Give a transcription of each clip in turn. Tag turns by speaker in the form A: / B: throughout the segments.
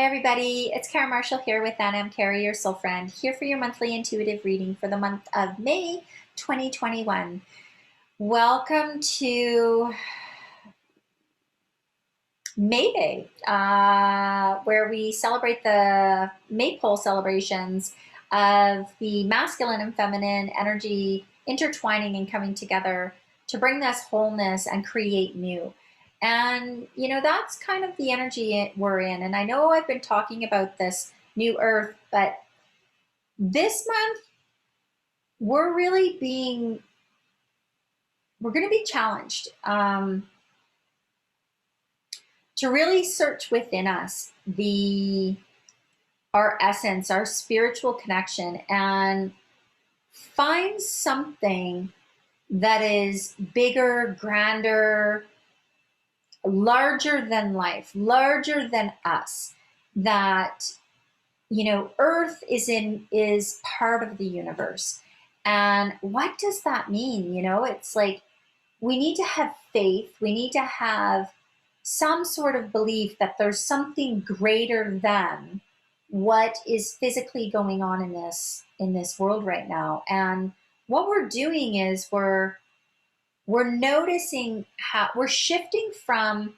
A: everybody, it's Kara Marshall here with I'm Kara, your soul friend, here for your monthly intuitive reading for the month of May 2021. Welcome to May Day, where we celebrate the Maypole celebrations of the masculine and feminine energy intertwining and coming together to bring this wholeness and create new. And, you know, that's kind of the energy we're in. And I know I've been talking about this new earth, but this month we're going to be challenged to really search within us our essence, our spiritual connection, and find something that is bigger, grander, larger than life, larger than us, that, you know, Earth is part of the universe. And what does that mean? You know, it's like we need to have faith. We need to have some sort of belief that there's something greater than what is physically going on in this world right now. And what we're doing is we're noticing how we're shifting from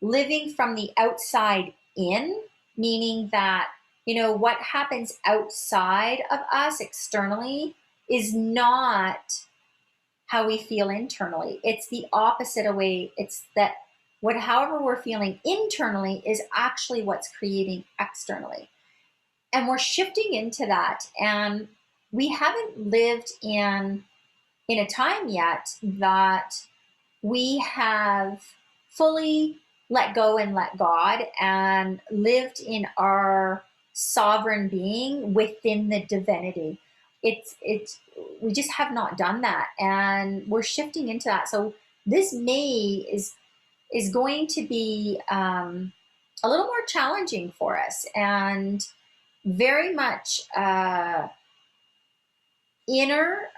A: living from the outside in, meaning that, you know, what happens outside of us externally is not how we feel internally. It's the opposite way. It's that however we're feeling internally is actually what's creating externally. And we're shifting into that. And we haven't lived in a time yet that we have fully let go and let God and lived in our sovereign being within the divinity. We just have not done that, and we're shifting into that. So this May is going to be a little more challenging for us, and very much inner,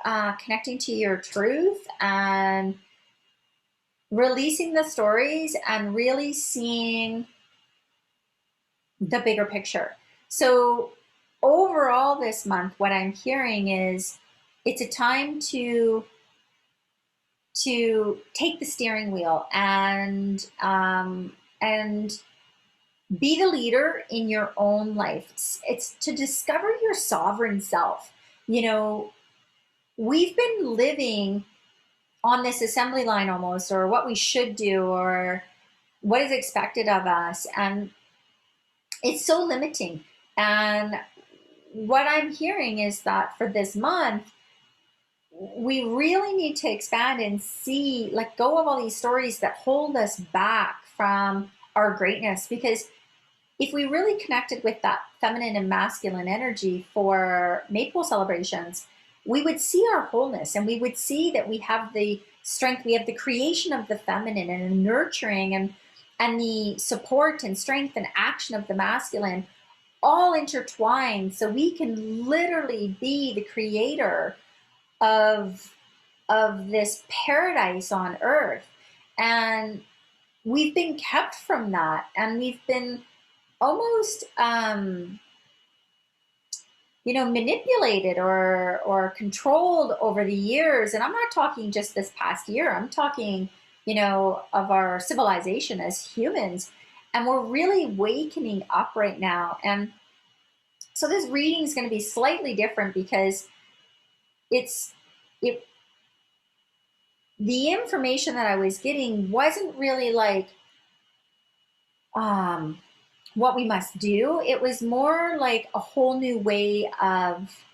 A: connecting to your truth and releasing the stories and really seeing the bigger picture. So overall this month, what I'm hearing is it's a time to take the steering wheel and be the leader in your own life. It's to discover your sovereign self. You know, we've been living on this assembly line almost, or what we should do, or what is expected of us. And it's so limiting. And what I'm hearing is that for this month, we really need to expand and let go of all these stories that hold us back from our greatness. Because if we really connected with that feminine and masculine energy for Maypole celebrations, we would see our wholeness, and we would see that we have the strength, we have the creation of the feminine and the nurturing and the support and strength and action of the masculine all intertwined, so we can literally be the creator of this paradise on earth. And we've been kept from that, and we've been almost manipulated or controlled over the years. And I'm not talking just this past year, I'm talking, you know, of our civilization as humans. And we're really wakening up right now. And so this reading is going to be slightly different because the information that I was getting wasn't really like what we must do. It was more like a whole new way of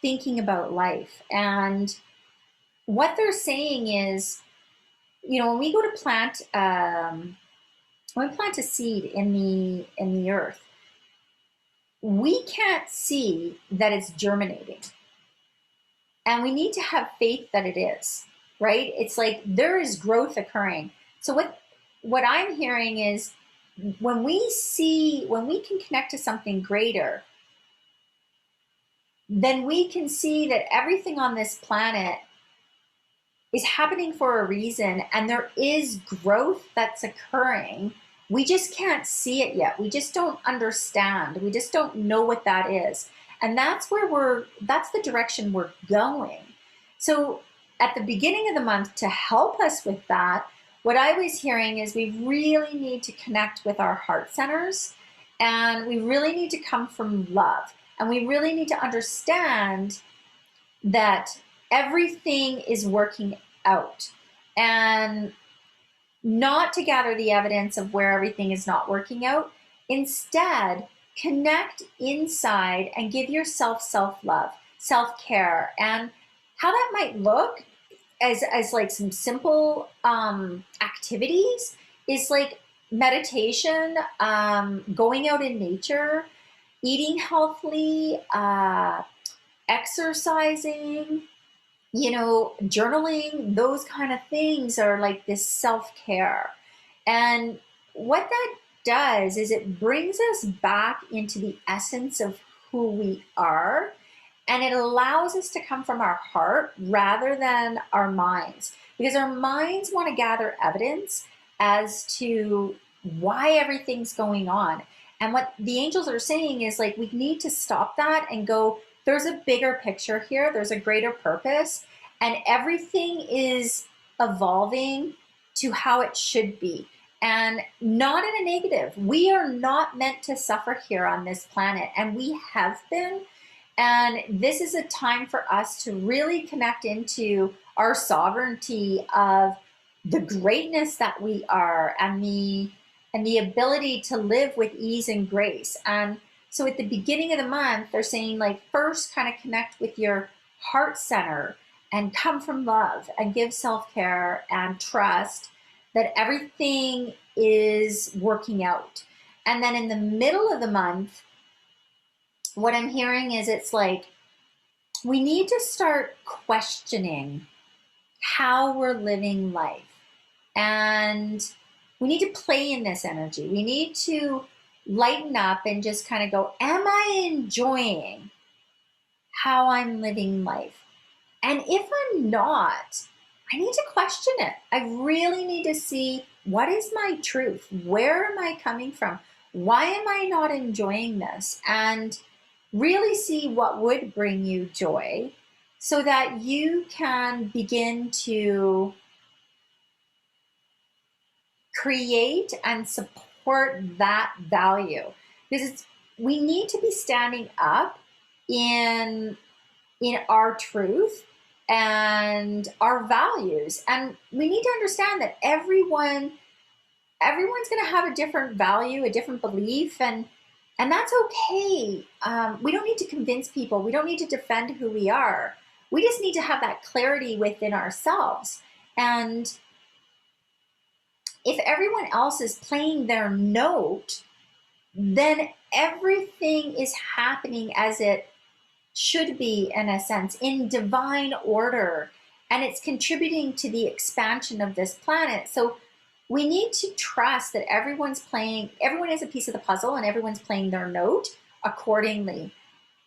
A: thinking about life. And what they're saying is, you know, when we go to plant a seed in the earth, we can't see that it's germinating. And we need to have faith that it is, right? It's like there is growth occurring. So what I'm hearing is, when we can connect to something greater, then we can see that everything on this planet is happening for a reason, and there is growth that's occurring, We just can't see it yet. We just don't understand. We just don't know what that is. And that's that's the direction we're going. So at the beginning of the month, to help us with that, what I was hearing is we really need to connect with our heart centers, and we really need to come from love. And we really need to understand that everything is working out, and not to gather the evidence of where everything is not working out. Instead, connect inside and give yourself self-love, self-care, and how that might look as like some simple activities is like meditation, going out in nature, eating healthily, exercising, journaling. Those kind of things are like this self-care. And what that does is it brings us back into the essence of who we are, and it allows us to come from our heart rather than our minds, because our minds want to gather evidence as to why everything's going on. And what the angels are saying is like, we need to stop that and go, there's a bigger picture here. There's a greater purpose, and everything is evolving to how it should be, and not in a negative. We are not meant to suffer here on this planet, and we have been. And this is a time for us to really connect into our sovereignty of the greatness that we are, and the ability to live with ease and grace. And so at the beginning of the month, they're saying like, first kind of connect with your heart center and come from love and give self-care and trust that everything is working out. And then in the middle of the month, what I'm hearing is it's like, we need to start questioning how we're living life. And we need to play in this energy. We need to lighten up and just kind of go, am I enjoying how I'm living life? And if I'm not, I need to question it. I really need to see, what is my truth? Where am I coming from? Why am I not enjoying this? And really see what would bring you joy, so that you can begin to create and support that value. Because we need to be standing up in our truth and our values. And we need to understand that everyone's going to have a different value, a different belief, and that's okay. We don't need to convince people. We don't need to defend who we are. We just need to have that clarity within ourselves. And if everyone else is playing their note, then everything is happening as it should be, in a sense, in divine order. And it's contributing to the expansion of this planet. So we need to trust that everyone is a piece of the puzzle, and everyone's playing their note accordingly,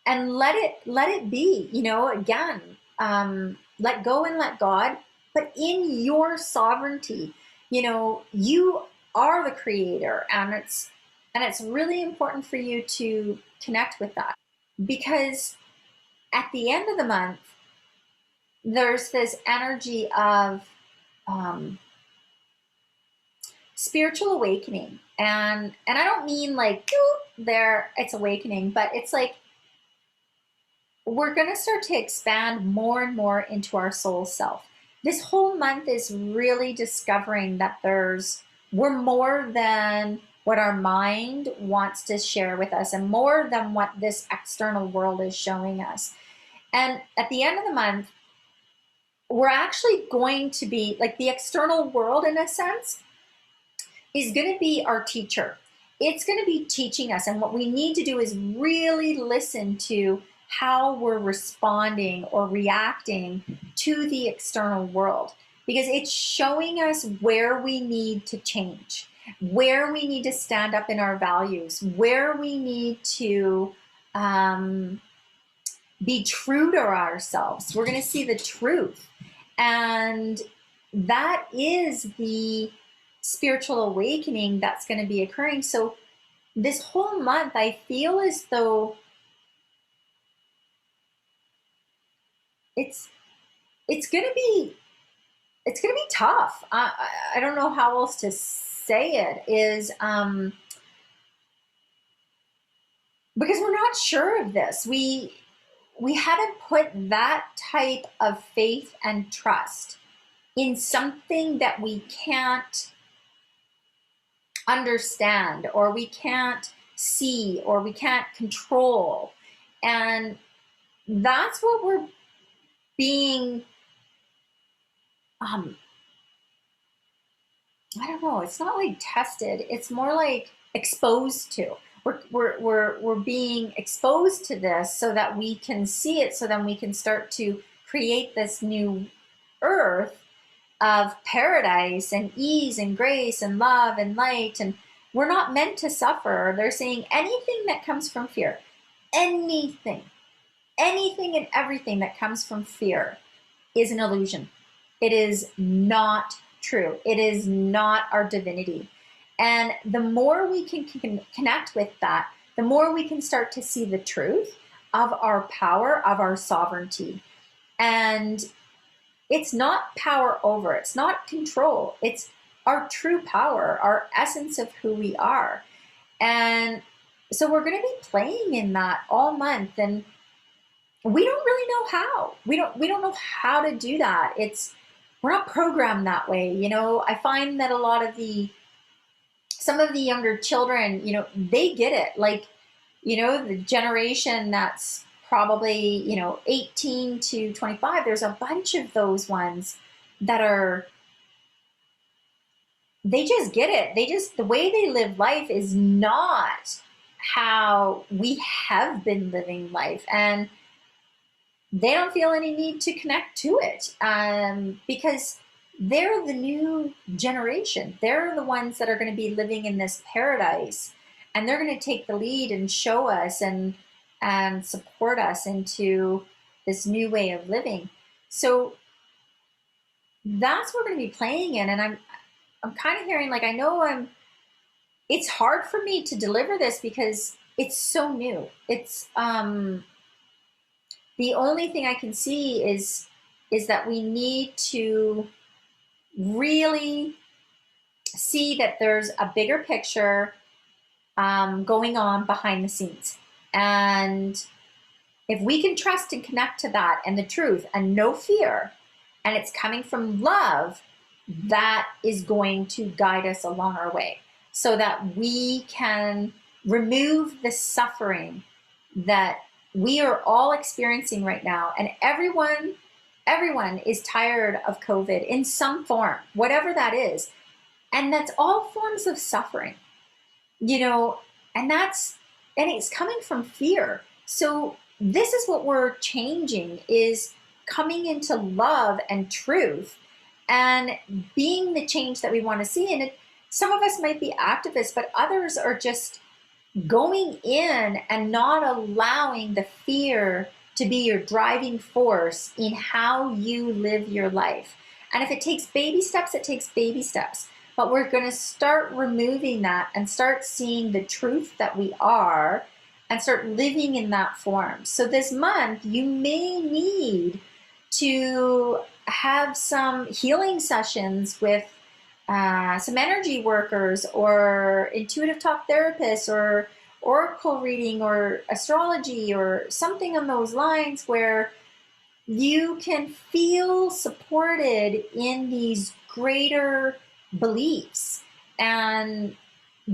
A: and let it be, again, let go and let God, but in your sovereignty. You are the creator, and it's really important for you to connect with that, because at the end of the month, there's this energy of, spiritual awakening. And I don't mean like it's awakening, but it's like we're going to start to expand more and more into our soul self. This whole month is really discovering that we're more than what our mind wants to share with us, and more than what this external world is showing us. And at the end of the month, we're actually going to be like, the external world, in a sense, is going to be our teacher. It's going to be teaching us. And what we need to do is really listen to how we're responding or reacting to the external world, because it's showing us where we need to change, where we need to stand up in our values, where we need to be true to ourselves. We're going to see the truth. And that is the spiritual awakening that's going to be occurring. So this whole month, I feel as though it's it's going to be tough. I don't know how else to say it. Is because we're not sure of this. We haven't put that type of faith and trust in something that we can't understand, or we can't see, or we can't control. And that's what we're being, I don't know, it's not like tested, it's more like exposed to. We're being exposed to this so that we can see it, so then we can start to create this new earth of paradise and ease and grace and love and light. And we're not meant to suffer. They're saying anything that comes from fear, anything and everything that comes from fear is an illusion. It is not true. It is not our divinity. And the more we can connect with that, the more we can start to see the truth of our power, of our sovereignty. And it's not power over, it's not control, it's our true power, our essence of who we are. And so we're going to be playing in that all month, and we don't really know how. We don't know how to do that. We're not programmed that way. You know, I find that a lot of some of the younger children, you know, they get it. Like, you know, the generation that's probably, you know, 18 to 25, there's a bunch of those ones that they just get it. The way they live life is not how we have been living life. And they don't feel any need to connect to it, because they're the new generation. They're the ones that are going to be living in this paradise, and they're going to take the lead and show us and support us into this new way of living. So that's what we're going to be playing in. And I'm kind of hearing, like, I know it's hard for me to deliver this because it's so new. It's the only thing I can see is that we need to really see that there's a bigger picture going on behind the scenes. And if we can trust and connect to that and the truth and no fear, and it's coming from love, that is going to guide us along our way so that we can remove the suffering that we are all experiencing right now. And everyone is tired of COVID in some form, whatever that is. And that's all forms of suffering, you know, and it's coming from fear. So this is what we're changing, is coming into love and truth and being the change that we want to see. And some of us might be activists, but others are just going in and not allowing the fear to be your driving force in how you live your life. And if it takes baby steps, it takes baby steps. But we're going to start removing that and start seeing the truth that we are and start living in that form. So this month, you may need to have some healing sessions with some energy workers or intuitive talk therapists or oracle reading or astrology or something on those lines, where you can feel supported in these greater beliefs and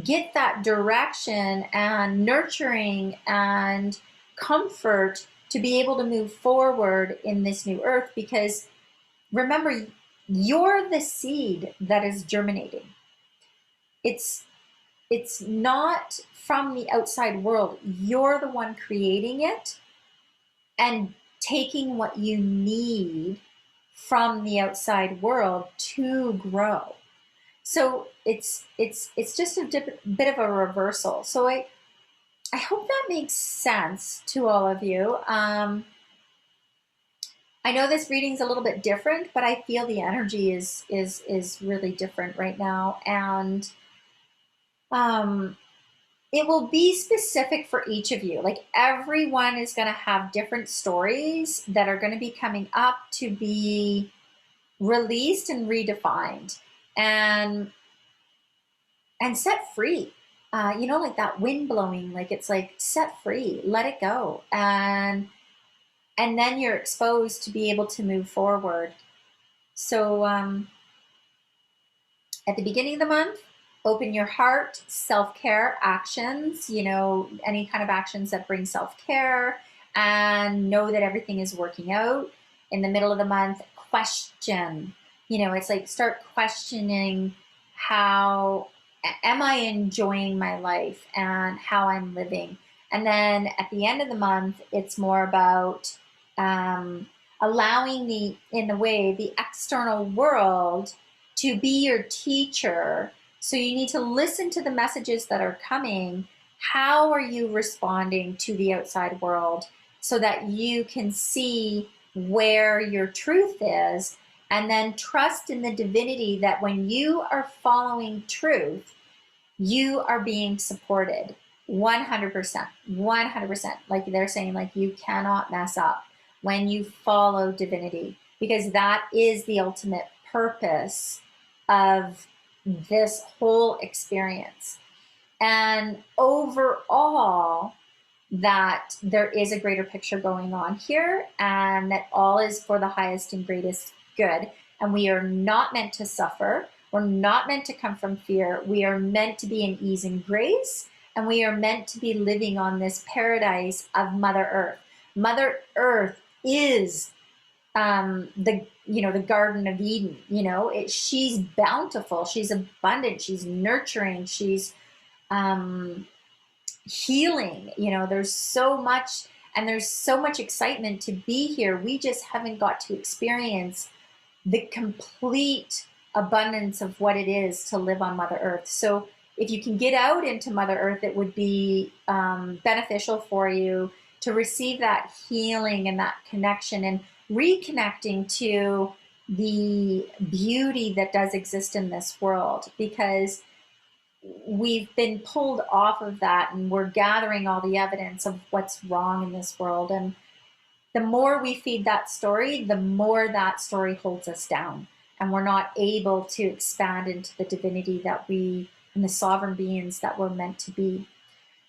A: get that direction and nurturing and comfort to be able to move forward in this new earth. Because remember, you're the seed that is germinating. It's not from the outside world. You're the one creating it and taking what you need from the outside world to grow. So it's just a bit of a reversal. So I hope that makes sense to all of you. I I know this reading's a little bit different, but I feel the energy is really different right now. And um, it will be specific for each of you. Like everyone is going to have different stories that are going to be coming up to be released and redefined and set free. Like that wind blowing, like it's like set free, let it go. And then you're exposed to be able to move forward. So at the beginning of the month, open your heart, self-care actions, any kind of actions that bring self-care, and know that everything is working out. In the middle of the month, question. It's like start questioning, how am I enjoying my life and how I'm living? And then at the end of the month, it's more about allowing the external world to be your teacher. So you need to listen to the messages that are coming. How are you responding to the outside world so that you can see where your truth is, and then trust in the divinity that when you are following truth, you are being supported 100%, 100%. Like they're saying, like you cannot mess up when you follow divinity, because that is the ultimate purpose of this whole experience. And overall, that there is a greater picture going on here, and that all is for the highest and greatest good. And we are not meant to suffer. We're not meant to come from fear. We are meant to be in ease and grace, and we are meant to be living on this paradise of Mother Earth. Mother Earth is the Garden of Eden. She's bountiful, she's abundant, she's nurturing, she's healing. There's so much, and there's so much excitement to be here. We just haven't got to experience the complete abundance of what it is to live on Mother Earth. So if you can get out into Mother Earth, it would be beneficial for you to receive that healing and that connection, and reconnecting to the beauty that does exist in this world, because we've been pulled off of that, and we're gathering all the evidence of what's wrong in this world. And the more we feed that story, the more that story holds us down, and we're not able to expand into the divinity that we and the sovereign beings that we're meant to be.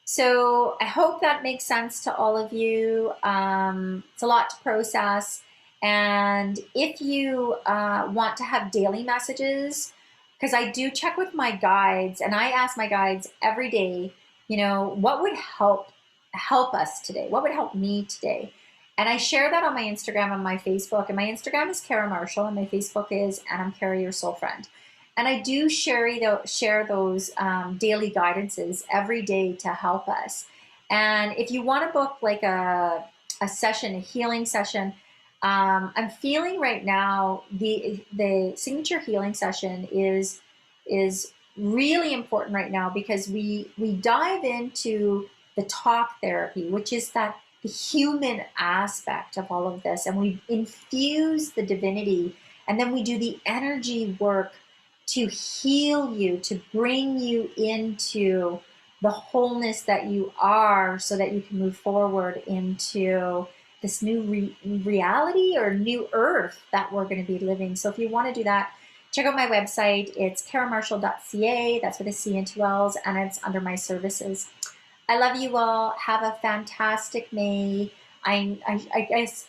A: So I hope that makes sense to all of you. It's a lot to process. And if you want to have daily messages, because I do check with my guides, and I ask my guides every day, what would help us today? What would help me today? And I share that on my Instagram and my Facebook. And my Instagram is Kara Marshall, and my Facebook is And I'm Kara, Your Soul Friend. And I do share those daily guidances every day to help us. And if you want to book like a session, a healing session, I'm feeling right now the signature healing session is really important right now, because we dive into the talk therapy, which is the human aspect of all of this, and we infuse the divinity, and then we do the energy work to heal you, to bring you into the wholeness that you are, so that you can move forward into this new reality or new earth that we're going to be living. So if you want to do that, check out my website. It's karamarshall.ca. That's with a C and two L's, and it's under my services. I love you all. Have a fantastic May. I guess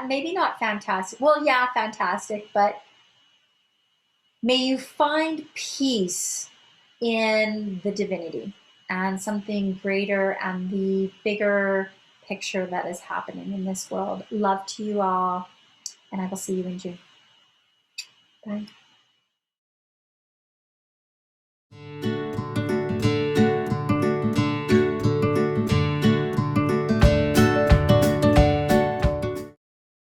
A: maybe not fantastic. Well, yeah, fantastic, but may you find peace in the divinity and something greater and the bigger picture that is happening in this world. Love to you all, and I will see you in June. Bye.